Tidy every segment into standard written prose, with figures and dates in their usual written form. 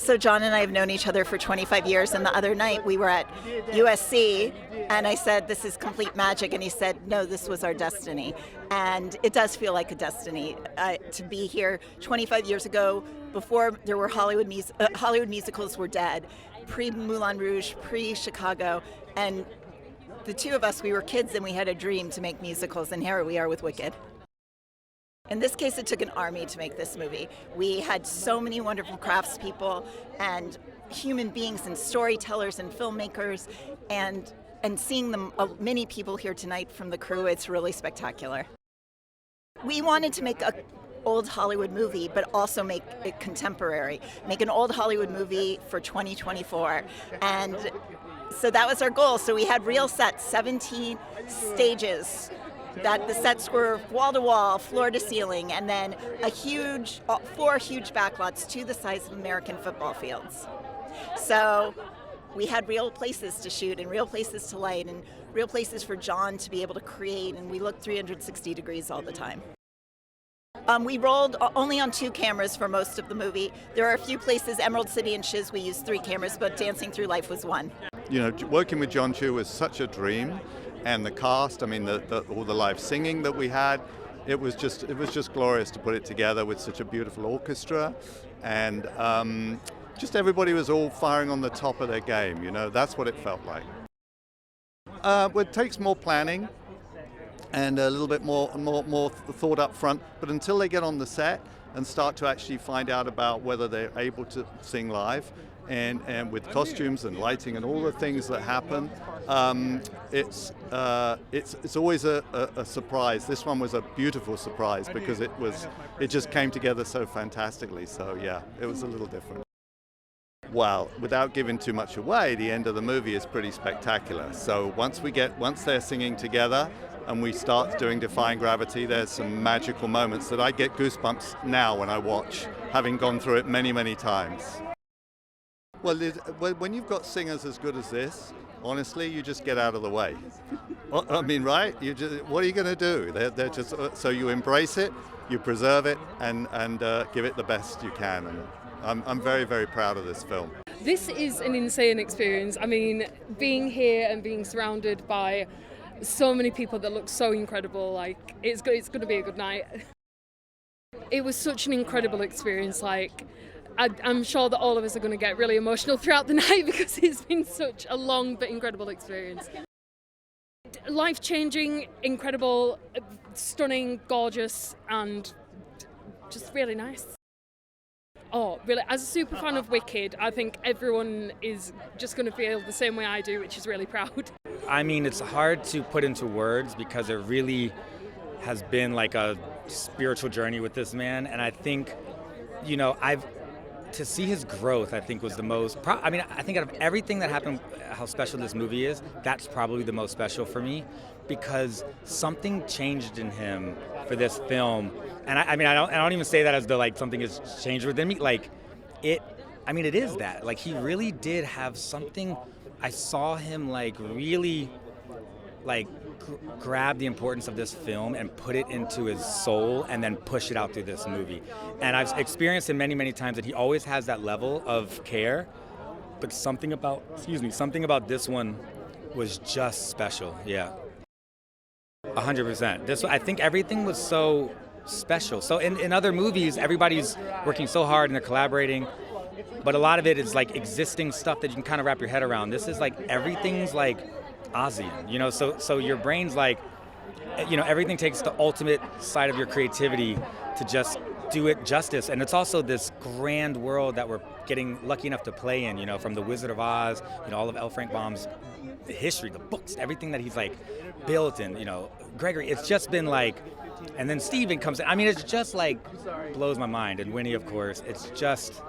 So John and I have known each other for 25 years, and the other night we were at USC, and I said, this is complete magic, and he said, no, this was our destiny. And it does feel like a destiny to be here 25 years ago, before there were Hollywood musicals were dead, pre-Moulin Rouge, pre-Chicago, and the two of us, we were kids and we had a dream to make musicals, and here we are with Wicked. In this case, it took an army to make this movie. We had so many wonderful craftspeople and human beings and storytellers and filmmakers, and seeing them, many people here tonight from the crew, it's really spectacular. We wanted to make an old Hollywood movie, but also make it contemporary, make an old Hollywood movie for 2024. And so that was our goal. So we had real sets, 17 stages, that the sets were wall to wall, floor to ceiling, and then four huge backlots to the size of American football fields. So we had real places to shoot and real places to light and real places for John to be able to create, and we looked 360 degrees all the time. We rolled only on 2 cameras for most of the movie. There are a few places, Emerald City and Shiz, we used 3 cameras, but Dancing Through Life was 1. You know, working with John Chu was such a dream. And the cast, I mean, all the live singing that we had, it was just glorious to put it together with such a beautiful orchestra, and just everybody was all firing on the top of their game. You know, that's what it felt like. Well, it takes more planning and a little bit more thought up front, but until they get on the set and start to actually find out about whether they're able to sing live, and with costumes and lighting and all the things that happen, it's always a surprise. This one was a beautiful surprise because it just came together so fantastically. So yeah, it was a little different. Well, without giving too much away, the end of the movie is pretty spectacular. So once they're singing together and we start doing Defying Gravity, there's some magical moments that I get goosebumps now when I watch, having gone through it many, many times. Well, when you've got singers as good as this, honestly, you just get out of the way. I mean, right? What are you going to do? They're just so you embrace it, you preserve it, and give it the best you can. And I'm very, very proud of this film. This is an insane experience. I mean, being here and being surrounded by so many people that look so incredible, like it's going to be a good night. It was such an incredible experience. Like, I'm sure that all of us are going to get really emotional throughout the night because it's been such a long but incredible experience. Life-changing, incredible, stunning, gorgeous, and just really nice. Oh, really, as a super fan of Wicked, I think everyone is just going to feel the same way I do, which is really proud. I mean, it's hard to put into words because it really has been like a spiritual journey with this man, and I think, you know, to see his growth, I think, was the most... I think out of everything that happened, how special this movie is, that's probably the most special for me, because something changed in him for this film. And I don't even say that as though like something has changed within me. Like, it is that. Like, he really did have something. I saw him like really like grab the importance of this film and put it into his soul and then push it out through this movie. And I've experienced him many, many times that he always has that level of care, but something about this one was just special. Yeah. 100%. I think everything was so special. So in other movies, everybody's working so hard and they're collaborating, but a lot of it is like existing stuff that you can kind of wrap your head around. This is like everything's like Ozian, you know, so your brain's like, you know, everything takes the ultimate side of your creativity to just do it justice. And it's also this grand world that we're getting lucky enough to play in, you know, from The Wizard of Oz, you know, all of L. Frank Baum's history, the books, everything that he's like built, and, you know, Gregory, it's just been like, and then Steven comes in. I mean, it's just like blows my mind. And Winnie, of course, it's just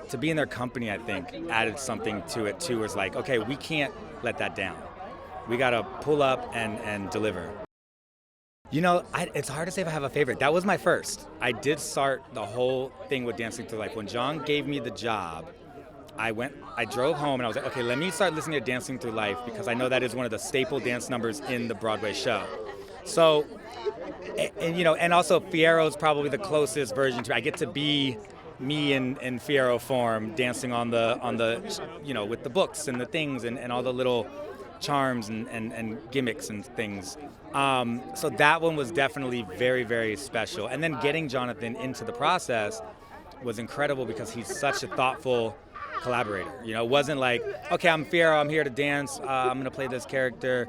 to be in their company, I think, added something to it too. It's like, okay, we can't let that down. We got to pull up and deliver. You know, it's hard to say if I have a favorite. That was my first. I did start the whole thing with Dancing Through Life. When John gave me the job, I drove home and I was like, okay, let me start listening to Dancing Through Life because I know that is one of the staple dance numbers in the Broadway show. So, and you know, and also Fiero's probably the closest version to it. I get to be me in Fierro form dancing on the with the books and the things and all the little charms and gimmicks and things. So that one was definitely very, very special. And then getting Jonathan into the process was incredible because he's such a thoughtful collaborator. It wasn't like, okay, I'm Fierro, I'm here to dance, I'm going to play this character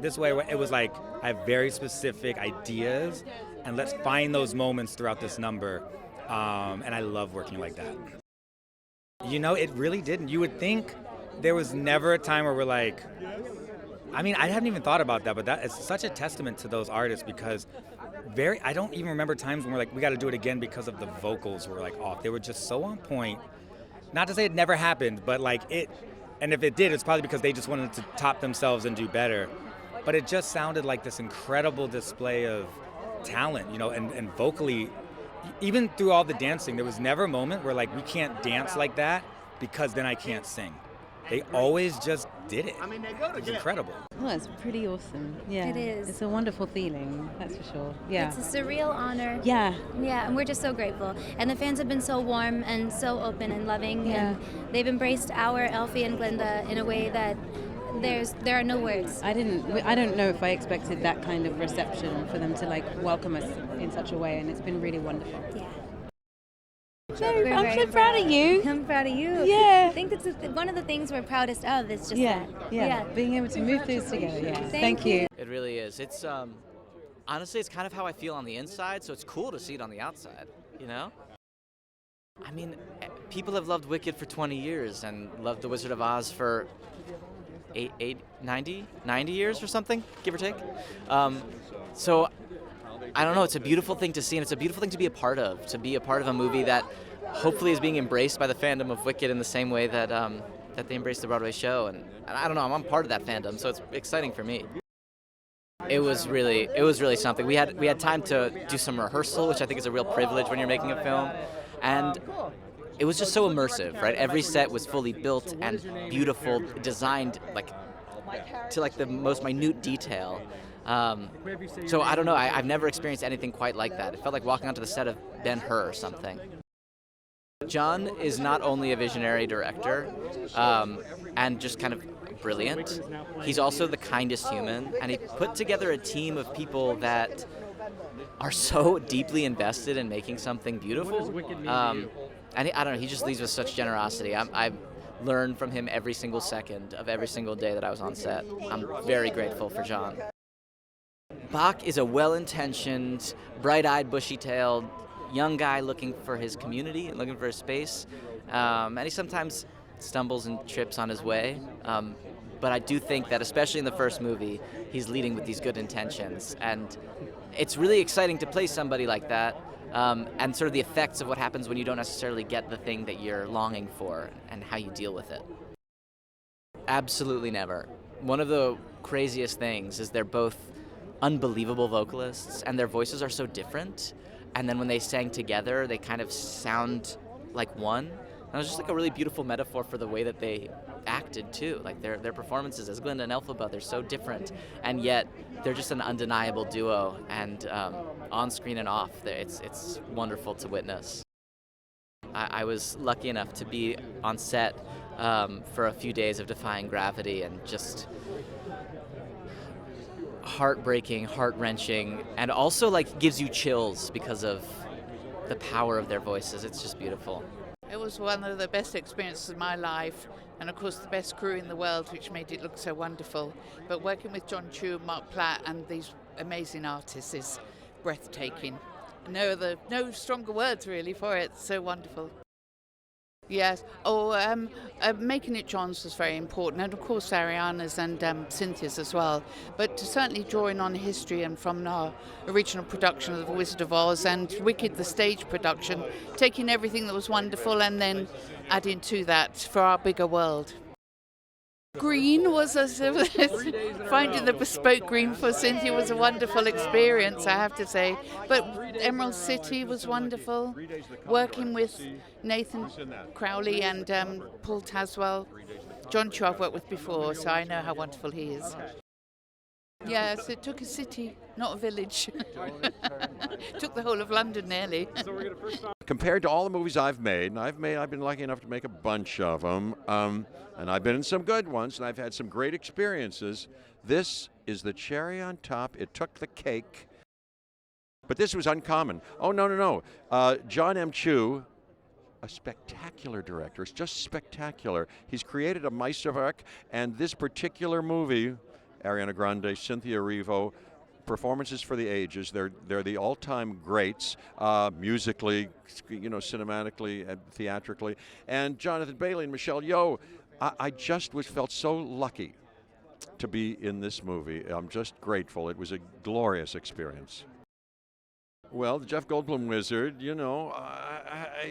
this way. It was like, I have very specific ideas, and let's find those moments throughout this number. And I love working like that. It really didn't. You would think there was never a time where we're like, I hadn't even thought about that, but that is such a testament to those artists because I don't even remember times when we're like, we got to do it again because of the vocals were like off. They were just so on point. Not to say it never happened, but and if it did, it's probably because they just wanted to top themselves and do better. But it just sounded like this incredible display of talent, and vocally, even through all the dancing, there was never a moment where like, we can't dance like that because then I can't sing. They always just did it. It's incredible. Well, it's pretty awesome. Yeah. It is. It's a wonderful feeling, that's for sure. Yeah. It's a surreal honor. Yeah. Yeah, and we're just so grateful. And the fans have been so warm and so open and loving. Yeah. And they've embraced our Elphie and Glinda in a way that there are no words. I don't know if I expected that kind of reception for them to like welcome us in such a way, and it's been really wonderful. Yeah. I'm so proud of you. I'm proud of you. Yeah. I think that's one of the things we're proudest of is just Yeah. that. Being able to move through this together. Yeah. Thank you. It really is. It's honestly, it's kind of how I feel on the inside, so it's cool to see it on the outside, people have loved Wicked for 20 years and loved The Wizard of Oz for 90 years or something, give or take. So I don't know, it's a beautiful thing to see, and it's a beautiful thing to be a part of a movie that hopefully is being embraced by the fandom of Wicked in the same way that they embraced the Broadway show. And I don't know, I'm part of that fandom, so it's exciting for me. It was really something. We had time to do some rehearsal, which I think is a real privilege when you're making a film. And it was just so immersive, right? Every set was fully built and beautiful, designed to the most minute detail. So I don't know, I've never experienced anything quite like that. It felt like walking onto the set of Ben-Hur or something. John is not only a visionary director and just kind of brilliant, he's also the kindest human, and he put together a team of people that are so deeply invested in making something beautiful. And I don't know, he just leads with such generosity. I learned from him every single second of every single day that I was on set. I'm very grateful for John. Bach is a well-intentioned, bright-eyed, bushy-tailed young guy looking for his community and looking for his space. And he sometimes stumbles and trips on his way. But I do think that, especially in the first movie, he's leading with these good intentions. And it's really exciting to play somebody like that, and sort of the effects of what happens when you don't necessarily get the thing that you're longing for and how you deal with it. Absolutely never. One of the craziest things is they're both unbelievable vocalists, and their voices are so different. And then when they sang together, they kind of sound like one. And it was just like a really beautiful metaphor for the way that they acted too. Like their performances as Glinda and Elphaba, they're so different, and yet they're just an undeniable duo. And on screen and off, it's wonderful to witness. I was lucky enough to be on set for a few days of Defying Gravity, and just heartbreaking, heart-wrenching, and also gives you chills because of the power of their voices. It's just beautiful. It was one of the best experiences of my life, and of course the best crew in the world, which made it look so wonderful. But working with John Chu, Mark Platt, and these amazing artists is breathtaking. No stronger words really for it. So wonderful. Yes. Making it John's was very important, and of course Ariana's and Cynthia's as well. But certainly drawing on history and from our original production of The Wizard of Oz and Wicked, the stage production, taking everything that was wonderful and then adding to that for our bigger world. Green was finding the bespoke green for Cynthia was a wonderful experience, I have to say. But Emerald City was wonderful. Working with Nathan Crowley and Paul Taswell. John Chu I've worked with before, so I know how wonderful he is. Yes, it took a city, not a village. Took the whole of London nearly. Compared to all the movies I've made, and I've been lucky enough to make a bunch of them, and I've been in some good ones, and I've had some great experiences. This is the cherry on top. It took the cake, but this was uncommon. Oh, no. John M. Chu, a spectacular director. It's just spectacular. He's created a Meisterwerk, and this particular movie, Ariana Grande, Cynthia Erivo, performances for the ages. They're the all-time greats, musically, cinematically, and theatrically. And Jonathan Bailey and Michelle Yeoh, I just felt so lucky to be in this movie. I'm just grateful. It was a glorious experience. Well, the Jeff Goldblum wizard, I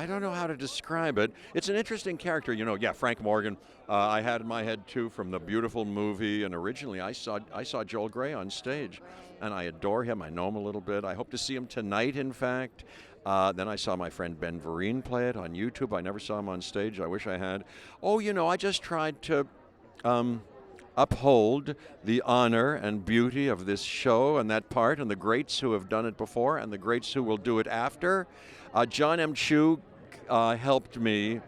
don't know how to describe it. It's an interesting character, Frank Morgan. I had in my head too from the beautiful movie, and originally I saw Joel Grey on stage, and I adore him. I know him a little bit. I hope to see him tonight, in fact. Then I saw my friend Ben Vereen play it on YouTube. I never saw him on stage. I wish I had. Oh, I just tried to uphold the honor and beauty of this show and that part, and the greats who have done it before and the greats who will do it after. John M. Chu helped me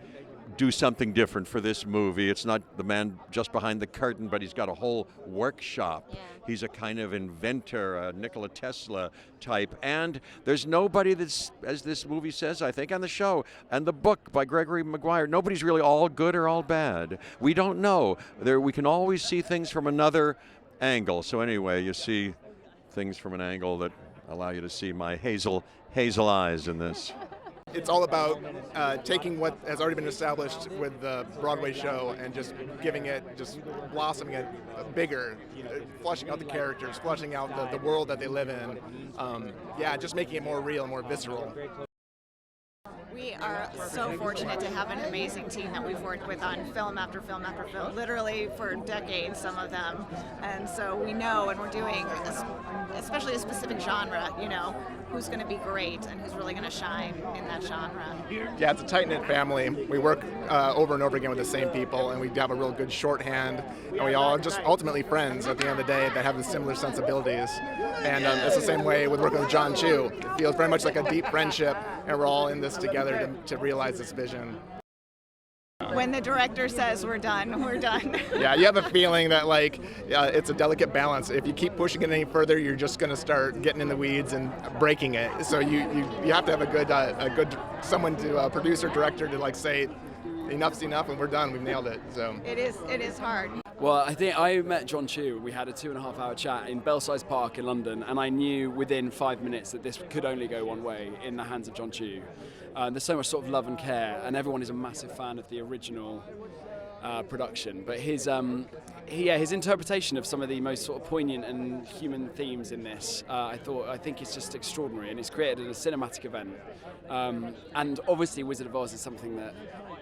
do something different for this movie. It's not the man just behind the curtain, but he's got a whole workshop. Yeah. He's a kind of inventor, a Nikola Tesla type. And there's nobody that's, as this movie says, I think, on the show, and the book by Gregory Maguire, nobody's really all good or all bad. We don't know. We can always see things from another angle. So anyway, you see things from an angle that allow you to see my hazel eyes in this. It's all about taking what has already been established with the Broadway show and just giving it, just blossoming it bigger, fleshing out the characters, fleshing out the world that they live in. Just making it more real, more visceral. We are so fortunate to have an amazing team that we've worked with on film after film after film, literally for decades, some of them. And so we know, and we're doing, especially a specific genre, who's going to be great and who's really going to shine in that genre. Yeah, it's a tight-knit family. We work over and over again with the same people, and we have a real good shorthand, and we all are just ultimately friends at the end of the day that have similar sensibilities. And it's the same way with working with John Chu. It feels very much like a deep friendship, and we're all in this together to realize this vision. When the director says we're done, we're done. Yeah, you have a feeling that it's a delicate balance. If you keep pushing it any further, you're just going to start getting in the weeds and breaking it. So you have to have a good someone to producer, director to say enough's enough and we're done. We've nailed it. So it is hard. Well, I think I met John Chu. We had a 2.5-hour chat in Belsize Park in London, and I knew within 5 minutes that this could only go one way in the hands of John Chu. There's so much sort of love and care, and everyone is a massive fan of the original production. But his interpretation of some of the most sort of poignant and human themes in this, I think it's just extraordinary, and it's created a cinematic event. And obviously, Wizard of Oz is something that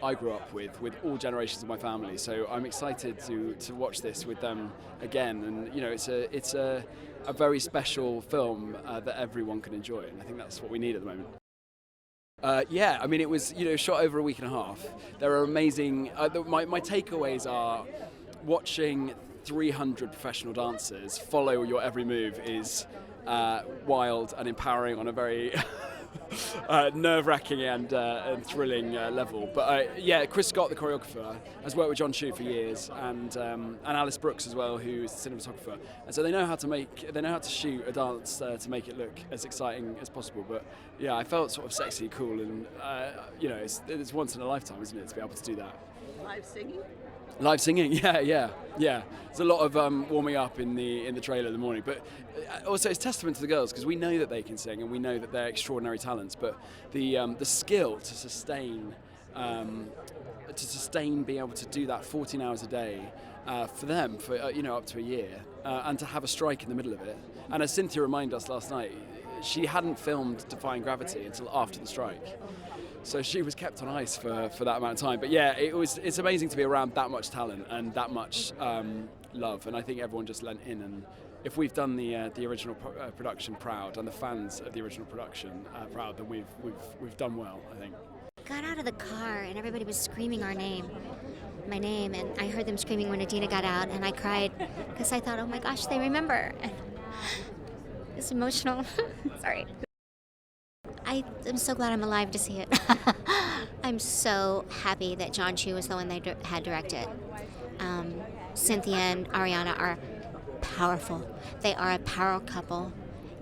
I grew up with all generations of my family. So I'm excited to watch this with them again. And it's a very special film that everyone can enjoy, and I think that's what we need at the moment. It was shot over a week and a half. There are amazing. My takeaways are watching 300 professional dancers follow your every move is wild and empowering on a very nerve-wracking and thrilling level. But Chris Scott, the choreographer, has worked with John Chu for years, and Alice Brooks as well, who is the cinematographer. And so they know how to shoot a dance to make it look as exciting as possible. But yeah, I felt sort of sexy, cool, and it's once in a lifetime, isn't it, to be able to do that. Live singing? Live singing, yeah. There's a lot of warming up in the trailer in the morning, but also it's testament to the girls because we know that they can sing and we know that they're extraordinary talents. But the skill to sustain being able to do that 14 hours a day for them for up to a year, and to have a strike in the middle of it. And as Cynthia reminded us last night, she hadn't filmed Defying Gravity until after the strike. So she was kept on ice for that amount of time. But yeah, it's amazing to be around that much talent and that much love. And I think everyone just lent in. And if we've done the original production proud and the fans of the original production proud, then we've done well, I think. Got out of the car and everybody was screaming our name. my name, and I heard them screaming when Adina got out, and I cried because I thought, oh my gosh, they remember. And it's emotional. Sorry. I'm so glad I'm alive to see it. I'm so happy that John Chu was the one they had directed. Cynthia and Ariana are powerful. They are a power couple,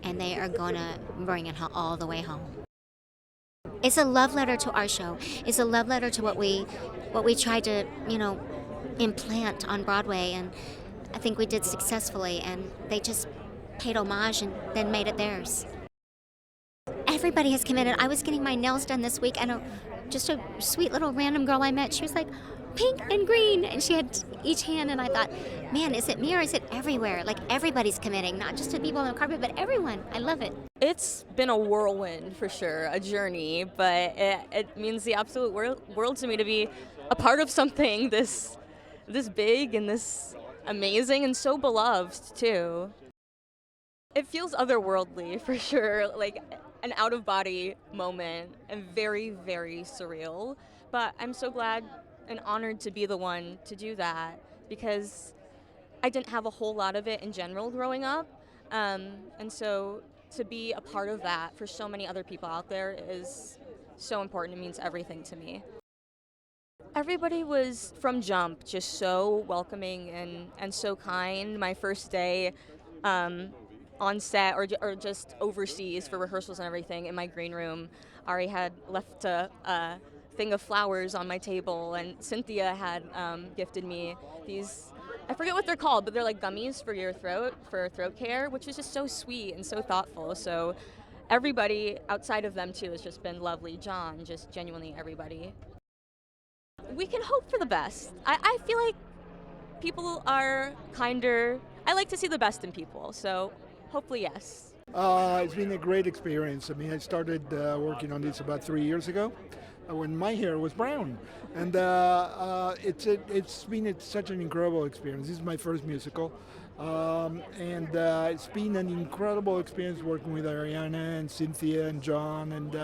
and they are going to bring it all the way home. It's a love letter to our show. It's a love letter to what we tried to, implant on Broadway, and I think we did successfully, and they just paid homage and then made it theirs. Everybody has committed. I was getting my nails done this week, and just a sweet little random girl I met, she was like, pink and green, and she had each hand, and I thought, man, is it me or is it everywhere? Like, everybody's committing, not just to people on the carpet, but everyone. I love it. It's been a whirlwind for sure, a journey, but it means the absolute world to me to be a part of something this big and this amazing and so beloved too. It feels otherworldly for sure, like an out-of-body moment, and very, very surreal. But I'm so glad and honored to be the one to do that, because I didn't have a whole lot of it in general growing up, and so to be a part of that for so many other people out there is so important. It means everything to me. Everybody was, from jump, just so welcoming and so kind. My first day on set or just overseas for rehearsals and everything, in my green room, Ari had left a thing of flowers on my table, and Cynthia had gifted me these, I forget what they're called, but they're like gummies for your throat, for throat care, which was just so sweet and so thoughtful. So everybody outside of them too has just been lovely. John, just genuinely everybody. We can hope for the best. I feel like people are kinder. I like to see the best in people, so hopefully yes. It's been a great experience. I mean, I started working on this about 3 years ago when my hair was brown. And it's been such an incredible experience. This is my first musical. It's been an incredible experience working with Ariana and Cynthia and John and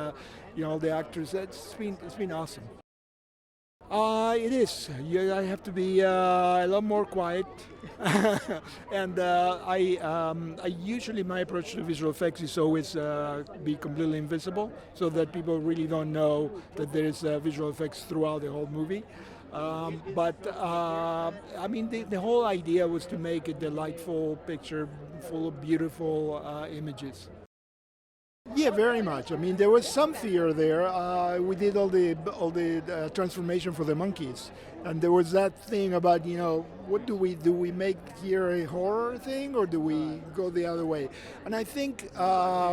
all the actors. It's been awesome. It is. I have to be a lot more quiet, and I usually my approach to visual effects is always be completely invisible, so that people really don't know that there is visual effects throughout the whole movie. I mean, the whole idea was to make a delightful picture full of beautiful images. Yeah, very much. I mean, there was some fear there. We did all the transformation for the monkeys, and there was that thing about what do we make here a horror thing, or do we go the other way? And I think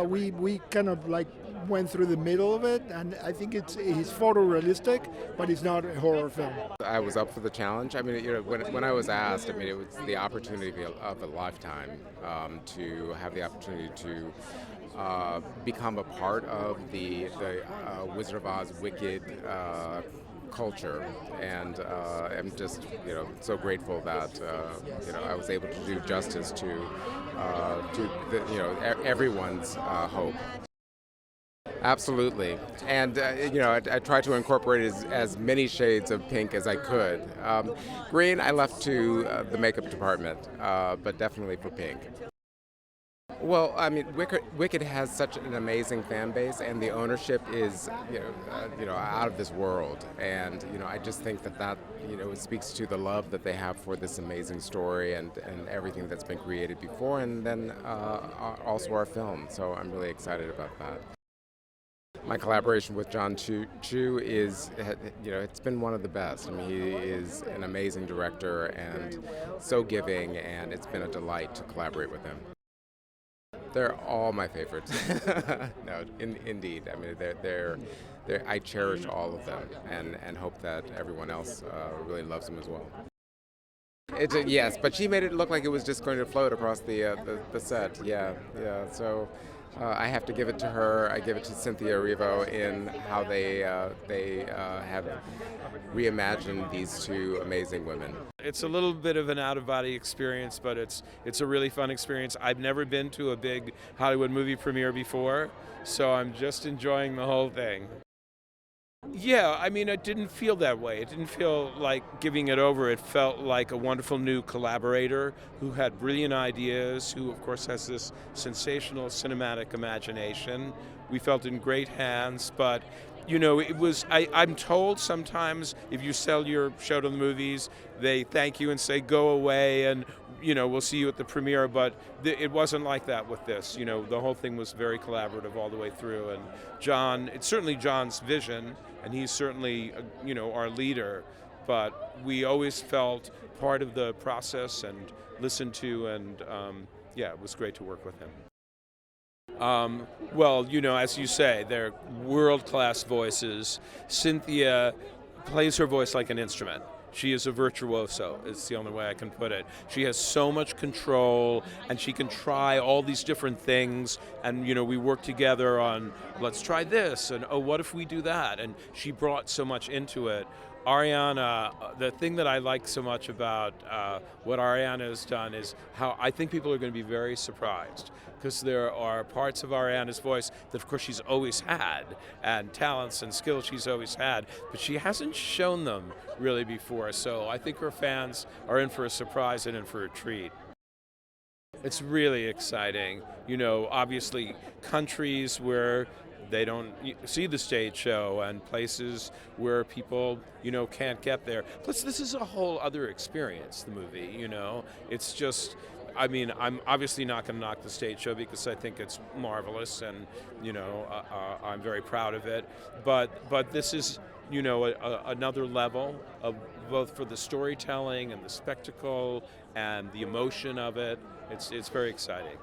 we kind of like went through the middle of it, and I think it's photorealistic, but it's not a horror film. I was up for the challenge. I mean, when I was asked, I mean, it was the opportunity of a lifetime to have the opportunity to become a part of the Wizard of Oz Wicked culture, and I'm just so grateful that I was able to do justice to everyone's hope. Absolutely, and I tried to incorporate as many shades of pink as I could. Green I left to the makeup department, but definitely for pink. Well, I mean, Wicked has such an amazing fan base, and the ownership is, out of this world. And I just think that it speaks to the love that they have for this amazing story and everything that's been created before, and then also our film. So I'm really excited about that. My collaboration with John Chu is, it's been one of the best. I mean, he is an amazing director and so giving, and it's been a delight to collaborate with him. They're all my favorites. No, indeed. I mean, I cherish all of them, and hope that everyone else really loves them as well. Yes, but she made it look like it was just going to float across the set. Yeah. So I have to give it to her. I give it to Cynthia Erivo in how they have reimagined these two amazing women. It's a little bit of an out-of-body experience, but it's a really fun experience. I've never been to a big Hollywood movie premiere before, so I'm just enjoying the whole thing. Yeah, I mean, it didn't feel that way. It didn't feel like giving it over. It felt like a wonderful new collaborator who had brilliant ideas, who, of course, has this sensational cinematic imagination. We felt in great hands, but, you know, it was, I'm told sometimes if you sell your show to the movies, they thank you and say, go away, and, you know, we'll see you at the premiere, but it wasn't like that with this. You know, the whole thing was very collaborative all the way through, and John, it's certainly John's vision, and he's certainly, you know, our leader, but we always felt part of the process and listened to, and yeah, it was great to work with him. Well, you know, as you say, they're world-class voices. Cynthia plays her voice like an instrument. She is a virtuoso, it's the only way I can put it. She has so much control, and she can try all these different things, and, you know, we work together on, let's try this, and oh, what if we do that? And she brought so much into it. Ariana, the thing that I like so much about what Ariana has done is how I think people are going to be very surprised, because there are parts of Ariana's voice that, of course, she's always had, and talents and skills she's always had, but she hasn't shown them really before. So I think her fans are in for a surprise and in for a treat. It's really exciting. You know, obviously, countries where they don't see the stage show and places where people, you know, can't get there. Plus, this is a whole other experience, the movie, you know. It's just, I mean, I'm obviously not going to knock the stage show because I think it's marvelous, and, you know, I'm very proud of it. But this is, you know, another level of both for the storytelling and the spectacle and the emotion of it. It's very exciting.